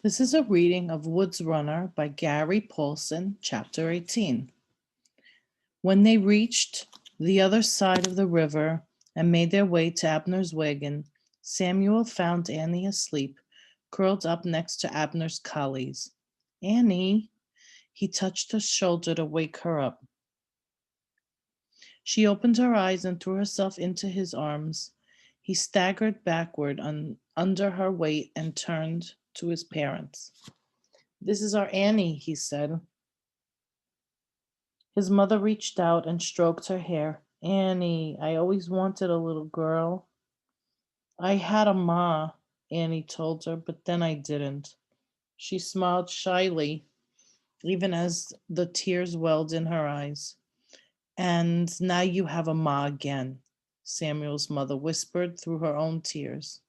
This is a reading of Woods Runner by Gary Paulson, Chapter 18. When they reached the other side of the river and made their way to Abner's wagon, Samuel found Annie asleep, curled up next to Abner's collies. Annie, he touched her shoulder to wake her up. She opened her eyes and threw herself into his arms. He staggered backward under her weight and turned to his parents. "This is our Annie," he said. His mother reached out and stroked her hair. "Annie, I always wanted a little girl." "I had a ma," Annie told her, "but then I didn't." She smiled shyly, even as the tears welled in her eyes. "And now you have a ma again," Samuel's mother whispered through her own tears.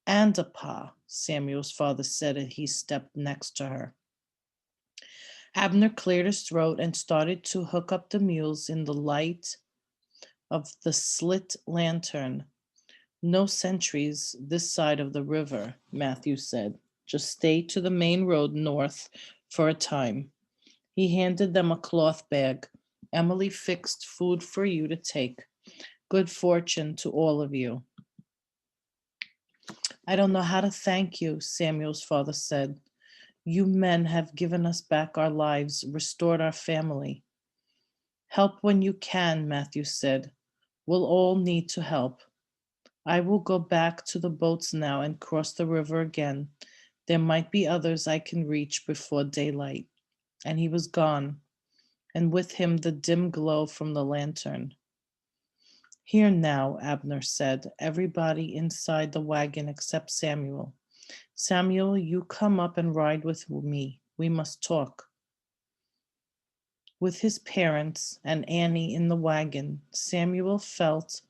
"And a pa," Samuel's father said as he stepped next to her. Abner cleared his throat and started to hook up the mules in the light of the slit lantern. "No sentries this side of the river," Matthew said. "Just stay to the main road north for a time." He handed them a cloth bag. "Emily fixed food for you to take. Good fortune to all of you." "I don't know how to thank you," Samuel's father said. "You men have given us back our lives, restored our family." "Help when you can," Matthew said. "We'll all need to help. I will go back to the boats now and cross the river again. There might be others I can reach before daylight." And he was gone, and with him the dim glow from the lantern. "Here now," Abner said, "everybody inside the wagon except Samuel. Samuel, you come up and ride with me. We must talk." With his parents and Annie in the wagon, Samuel felt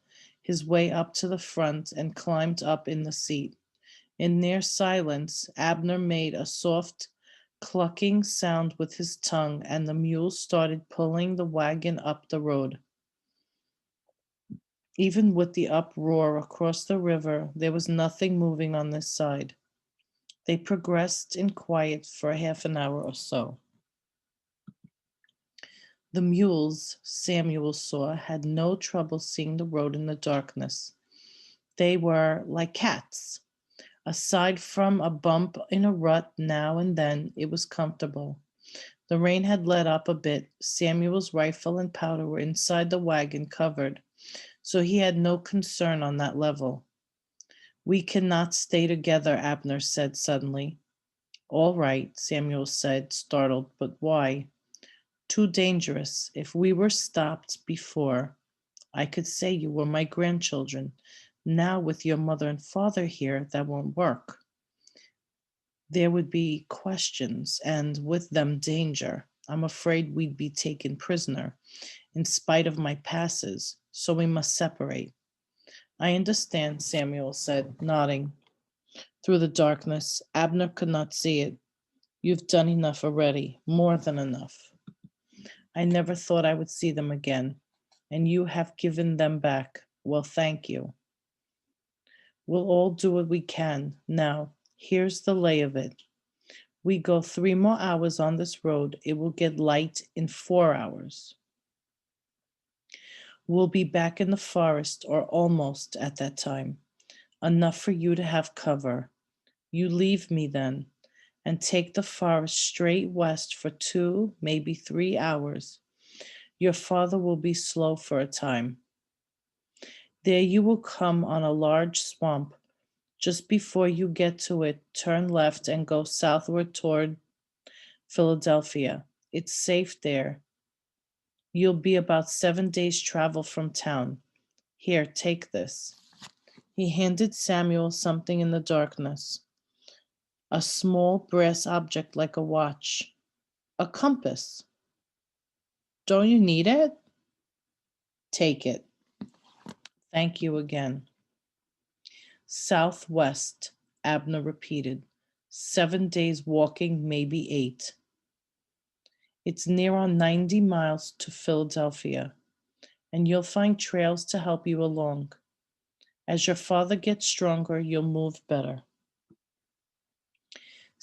his way up to the front and climbed up in the seat. In near silence, Abner made a soft clucking sound with his tongue, and the mules started pulling the wagon up the road. Even with the uproar across the river, there was nothing moving on this side. They progressed in quiet for half an hour or so. The mules, Samuel saw, had no trouble seeing the road in the darkness. They were like cats. Aside from a bump in a rut now and then, it was comfortable. The rain had let up a bit. Samuel's rifle and powder were inside the wagon covered, so he had no concern on that level. "We cannot stay together," Abner said suddenly. "All right," Samuel said, startled, "but why?" "Too dangerous. If we were stopped before, I could say you were my grandchildren. Now, with your mother and father here, that won't work. There would be questions, and with them, danger. I'm afraid we'd be taken prisoner, in spite of my passes, so we must separate." "I understand," Samuel said, nodding. Through the darkness, Abner could not see it. "You've done enough already, more than enough. I never thought I would see them again, and you have given them back. Well, thank you. We'll all do what we can. Now, here's the lay of it. We go 3 more hours on this road. It will get light in 4 hours. We'll be back in the forest, or almost at that time. Enough for you to have cover. You leave me then, and take the forest straight west for 2, maybe 3 hours. Your father will be slow for a time. There you will come on a large swamp. Just before you get to it, turn left and go southward toward Philadelphia. It's safe there. You'll be about 7 days' travel from town. Here, take this." He handed Samuel something in the darkness, a small brass object like a watch. "A compass. Don't you need it?" "Take it. Thank you again." "Southwest," Abner repeated. 7 days walking, maybe 8. It's near on 90 miles to Philadelphia, and you'll find trails to help you along. As your father gets stronger, you'll move better."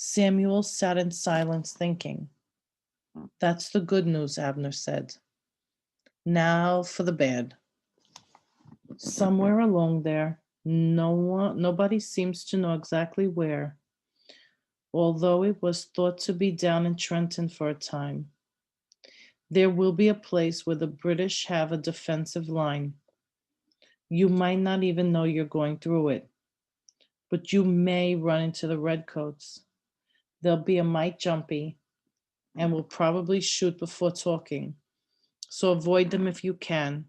Samuel sat in silence thinking. That's the good news, Abner said. Now for the bad. Somewhere along there, nobody seems to know exactly where, although it was thought to be down in Trenton for a time. There will be a place where the British have a defensive line. You might not even know you're going through it, but you may run into the redcoats. They'll be a mite jumpy and will probably shoot before talking. So avoid them if you can.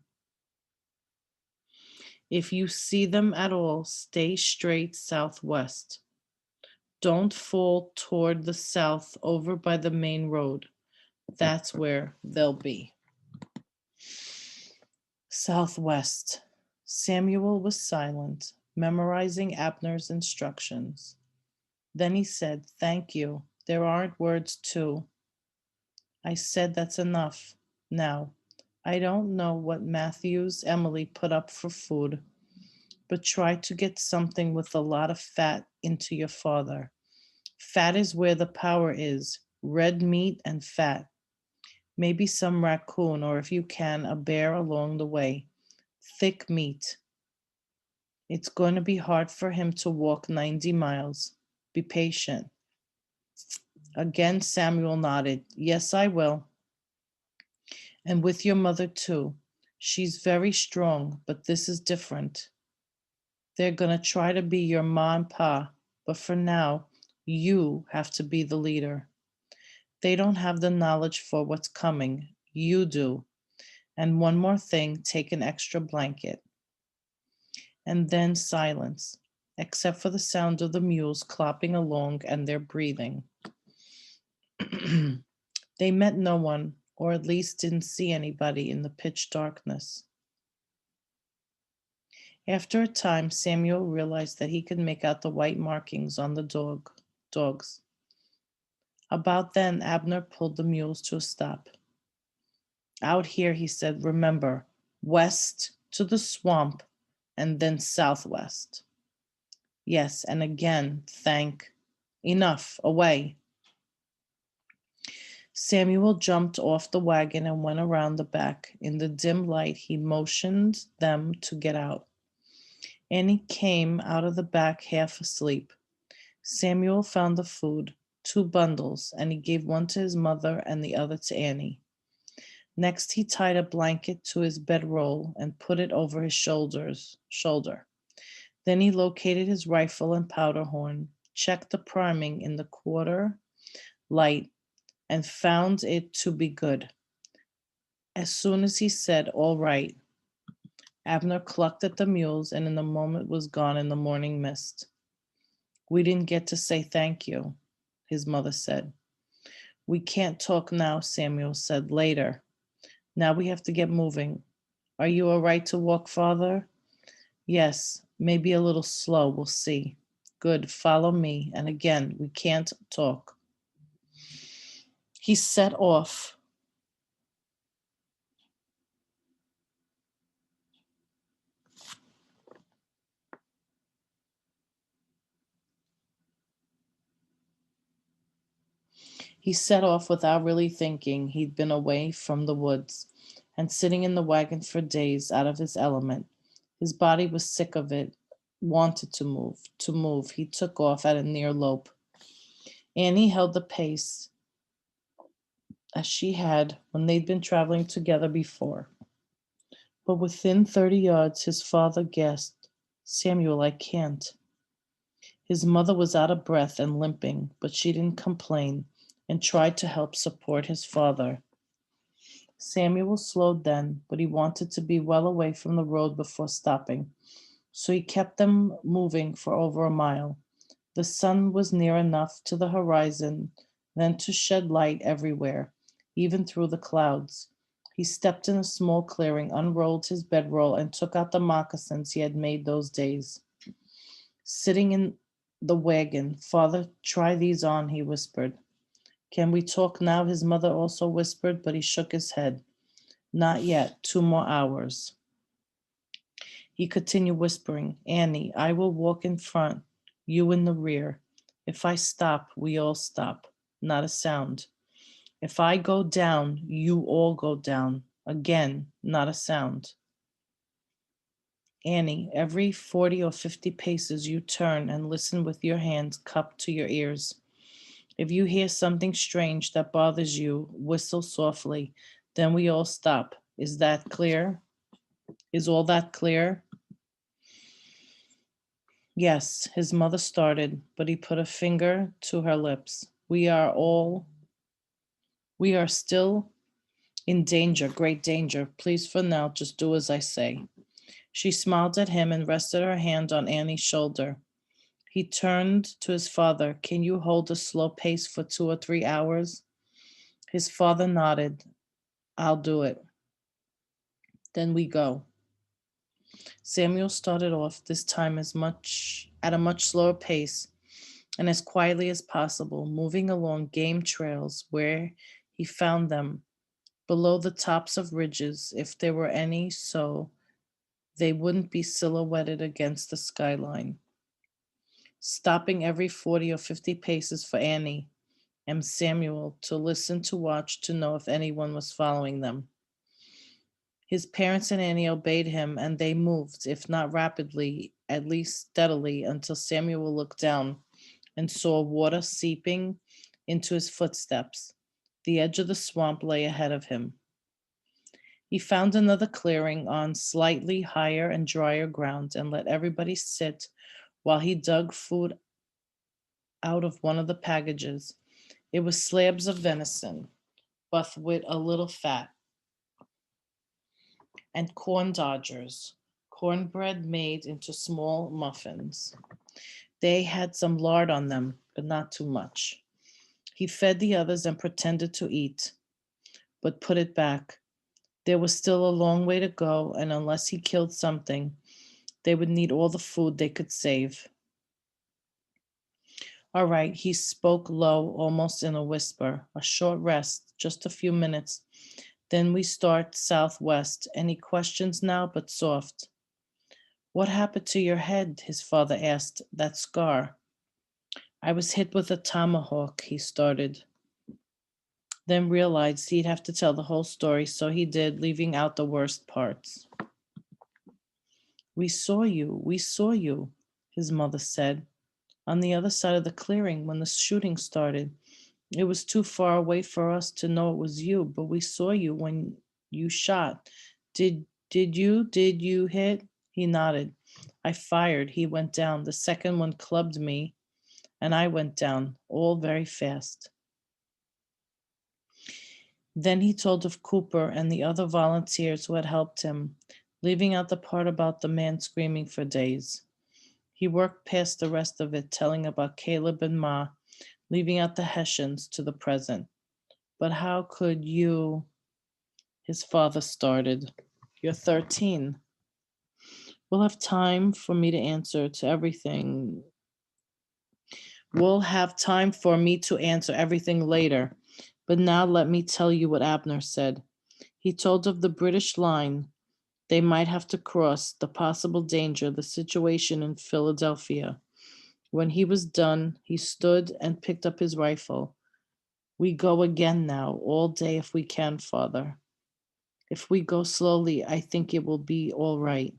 If you see them at all, stay straight southwest. Don't fall toward the south over by the main road. That's where they'll be. Southwest. Samuel was silent, memorizing Abner's instructions. Then he said, "Thank you. There aren't words to." I said, "That's enough." Now, I don't know what Matthew's Emily put up for food, but try to get something with a lot of fat into your father. Fat is where the power is. Red meat and fat. Maybe some raccoon, or if you can, a bear along the way. Thick meat. It's going to be hard for him to walk 90 miles. Be patient. Again, Samuel nodded. Yes, I will. And with your mother, too. She's very strong, but this is different. They're going to try to be your ma and pa, but for now, you have to be the leader. They don't have the knowledge for what's coming. You do. And one more thing, take an extra blanket. And then silence, except for the sound of the mules clopping along and their breathing. They met no one, or at least didn't see anybody in the pitch darkness. After a time, Samuel realized that he could make out the white markings on the dogs. About then, Abner pulled the mules to a stop. Out here, he said, remember, west to the swamp and then southwest. Yes, and again, enough, away. Samuel jumped off the wagon and went around the back. In the dim light, he motioned them to get out. Annie came out of the back half asleep. Samuel found the food, 2 bundles, and he gave one to his mother and the other to Annie. Next, he tied a blanket to his bedroll and put it over his shoulder. Then he located his rifle and powder horn, checked the priming in the quarter light, and found it to be good. As soon as he said, "All right," Abner clucked at the mules and in a moment was gone in the morning mist. "We didn't get to say thank you," his mother said. "We can't talk now," Samuel said. "Later. Now we have to get moving. Are you all right to walk farther?" "Yes, maybe a little slow. We'll see." "Good. Follow me." And again, "We can't talk." He set off. He set off without really thinking. He'd been away from the woods and sitting in the wagon for days out of his element. His body was sick of it, wanted to move. To move, he took off at a near lope. Annie held the pace as she had when they'd been traveling together before. But within 30 yards, his father gasped, "Samuel, I can't." His mother was out of breath and limping, but she didn't complain and tried to help support his father. Samuel slowed then, but he wanted to be well away from the road before stopping, so he kept them moving for over a mile. The sun was near enough to the horizon then to shed light everywhere, even through the clouds. He stepped in a small clearing, unrolled his bedroll, and took out the moccasins he had made those days. Sitting in the wagon, "Father, try these on," he whispered. "Can we talk now?" his mother also whispered, but he shook his head. "Not yet, 2 more hours." He continued whispering, "Annie, I will walk in front, you in the rear. If I stop, we all stop. Not a sound. If I go down, you all go down. Again, not a sound. Annie, every 40 or 50 paces you turn and listen with your hands cupped to your ears. If you hear something strange that bothers you, whistle softly. Then we all stop. Is that clear? Is all that clear? Yes, his mother started, but he put a finger to her lips. We are still in danger, great danger. Please, for now, just do as I say. She smiled at him and rested her hand on Annie's shoulder. He turned to his father. Can you hold a slow pace for 2 or 3 hours? His father nodded. I'll do it. Then we go. Samuel started off this time at a much slower pace and as quietly as possible, moving along game trails where he found them below the tops of ridges, if there were any, so they wouldn't be silhouetted against the skyline. Stopping every 40 or 50 paces for Annie and Samuel to listen, to watch, to know if anyone was following them. His parents and Annie obeyed him, and they moved, if not rapidly, at least steadily, until Samuel looked down and saw water seeping into his footsteps. The edge of the swamp lay ahead of him. He found another clearing on slightly higher and drier ground and let everybody sit while he dug food out of one of the packages. It was slabs of venison, but with a little fat, and corn dodgers, cornbread made into small muffins. They had some lard on them, but not too much. He fed the others and pretended to eat, but put it back. There was still a long way to go, and unless he killed something, they would need all the food they could save. All right, he spoke low, almost in a whisper. A short rest, just a few minutes. Then we start southwest. Any questions now, but soft. What happened to your head? His father asked. That scar. I was hit with a tomahawk, he started, then realized he'd have to tell the whole story, so he did, leaving out the worst parts. We saw you, his mother said, on the other side of the clearing when the shooting started. It was too far away for us to know it was you, but we saw you when you shot. Did you hit? He nodded. I fired. He went down. The second one clubbed me, and I went down, all very fast. Then he told of Cooper and the other volunteers who had helped him, leaving out the part about the man screaming for days. He worked past the rest of it, telling about Caleb and Ma, leaving out the Hessians to the present. But how could you? His father started. You're 13. We'll have time for me to answer to everything. We'll have time for me to answer everything later. But now let me tell you what Abner said. He told of the British line they might have to cross, the possible danger, the situation in Philadelphia. When he was done, he stood and picked up his rifle. We go again now, all day if we can, Father. If we go slowly, I think it will be all right.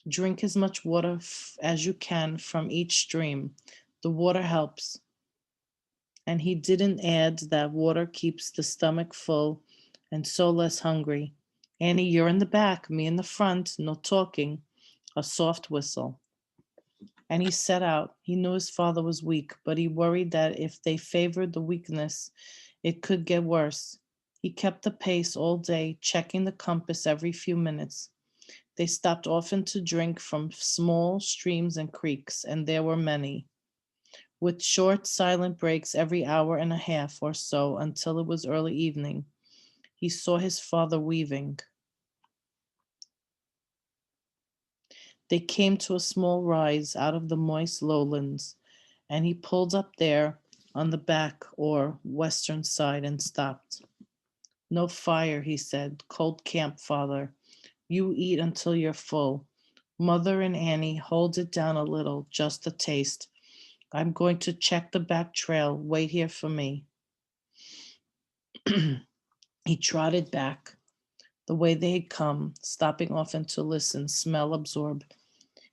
Drink as much water as you can from each stream. The water helps. And he didn't add that water keeps the stomach full and so less hungry. Annie, you're in the back, me in the front, no talking. A soft whistle. And he set out. He knew his father was weak, but he worried that if they favored the weakness, it could get worse. He kept the pace all day, checking the compass every few minutes. They stopped often to drink from small streams and creeks, and there were many, with short, silent breaks every hour and a half or so until it was early evening. He saw his father weaving. They came to a small rise out of the moist lowlands, and he pulled up there on the back or western side and stopped. No fire, he said. Cold camp, Father. You eat until you're full. Mother and Annie hold it down a little, just a taste. I'm going to check the back trail. Wait here for me. He trotted back the way they had come, stopping often to listen, smell absorbed.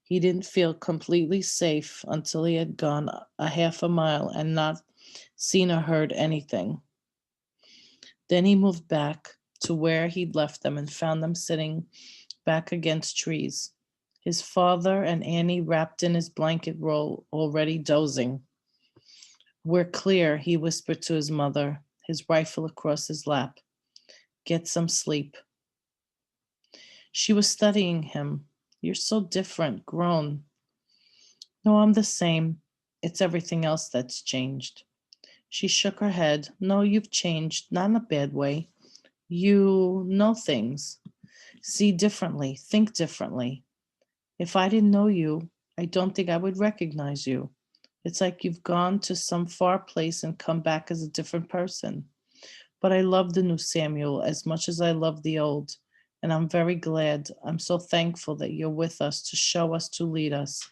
He didn't feel completely safe until he had gone a half a mile and not seen or heard anything. Then he moved back to where he'd left them and found them sitting back against trees. His father and Annie wrapped in his blanket roll, already dozing. We're clear, he whispered to his mother, his rifle across his lap. Get some sleep. She was studying him. You're so different, grown. No, I'm the same. It's everything else that's changed. She shook her head. No, you've changed, not in a bad way. You know things, see differently, think differently. If I didn't know you, I don't think I would recognize you. It's like you've gone to some far place and come back as a different person. But I love the new Samuel as much as I love the old. And I'm very glad. I'm so thankful that you're with us to show us, to lead us.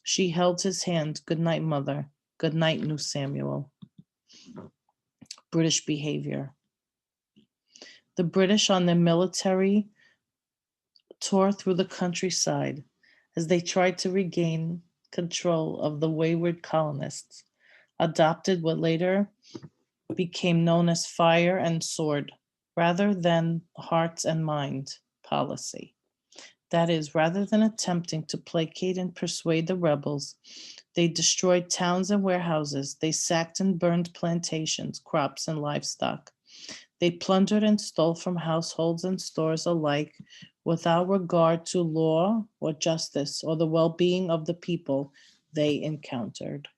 She held his hand. Good night, mother. Good night, new Samuel. British behavior. The British on their military tore through the countryside as they tried to regain control of the wayward colonists, adopted what later became known as fire and sword rather than hearts and mind policy. That is, rather than attempting to placate and persuade the rebels, they destroyed towns and warehouses. They sacked and burned plantations, crops, and livestock. They plundered and stole from households and stores alike without regard to law or justice or the well being of the people they encountered.